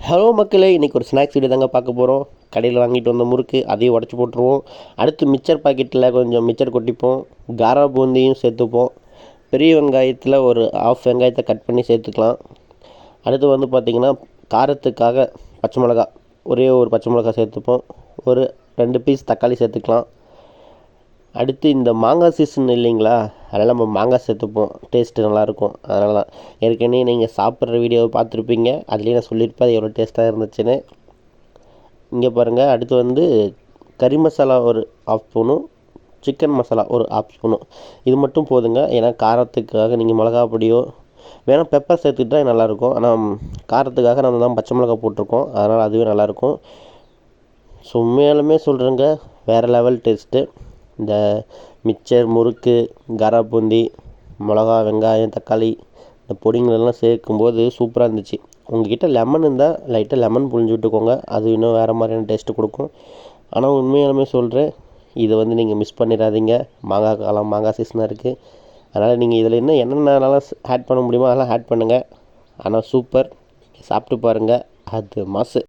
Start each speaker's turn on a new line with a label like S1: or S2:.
S1: Hello மக்களே, இன்றைக்கி ஒரு ஸ்நாக்ஸ் வீடியோ தாங்க பார்க்க போகிறோம். கடையில் வாங்கிட்டு வந்த முறுக்கு அதையும் உடச்சி போட்டுருவோம். அடுத்து மிச்சர் பாக்கெட்டில் கொஞ்சம் மிச்சர் கொட்டிப்போம். காரா பூந்தியும் சேர்த்துப்போம். பெரிய வெங்காயத்தில் ஒரு ஆஃப் வெங்காயத்தை கட் பண்ணி சேர்த்துக்கலாம். அடுத்து வந்து பார்த்திங்கன்னா காரத்துக்காக பச்சை மிளகா, ஒரே ஒரு பச்சை மிளகா சேர்த்துப்போம். ஒரு 2 பீஸ் தக்காளி சேர்த்துக்கலாம். அடுத்து இந்த மாங்காய் சீசன் இல்லைங்களா, அதனால் நம்ம மாங்காய் சேர்த்துப்போம். டேஸ்ட்டு நல்லாயிருக்கும். அதனால தான் ஏற்கனவே நீங்கள் சாப்பிட்ற வீடியோவை பார்த்துருப்பீங்க, அதுலேயே நான் சொல்லியிருப்பேன் எவ்வளோ டேஸ்ட்டாக இருந்துச்சுன்னு. இங்கே பாருங்கள். அடுத்து வந்து கறி மசாலா ஒரு ஆஃப் ஸ்பூனும், சிக்கன் மசாலா ஒரு ஆஃப் ஸ்பூனும். இது மட்டும் போதுங்க. ஏன்னா காரத்துக்காக நீங்கள் மிளகா பொடியோ வேணால் பெப்பர் சேர்த்துக்கிட்டா நல்லாயிருக்கும். ஆனால் காரத்துக்காக நம்ம தான் பச்சை மிளகா போட்டிருக்கோம், அதனால் அதுவே நல்லாயிருக்கும். ஸோ உண்மையாலுமே சொல்கிறேங்க, வேறு லெவல் டேஸ்ட்டு. இந்த மிச்சர், முறுக்கு, காரா பூந்தி, மிளகா, வெங்காயம், தக்காளி இந்த பொடிங்களெல்லாம் சேர்க்கும்போது சூப்பராக இருந்துச்சு. உங்கள்கிட்ட லெமன் இருந்தால் லைட்டாக லெமன் புழிஞ்சு விட்டுக்கோங்க, அது இன்னும் வேறு மாதிரியான டேஸ்ட்டு கொடுக்கும். ஆனால் உண்மையாலுமே சொல்கிறேன், இதை வந்து நீங்கள் மிஸ் பண்ணிடாதீங்க. மாங்காய் காலம், மாங்காய் சீசனாக இருக்குது. அதனால் நீங்கள் இதில் இன்னும் என்னென்னலாம் ஆட் பண்ண முடியுமோ அதெல்லாம் ஆட் பண்ணுங்கள். ஆனால் சூப்பர், சாப்பிட்டு பாருங்கள், அது மாசு.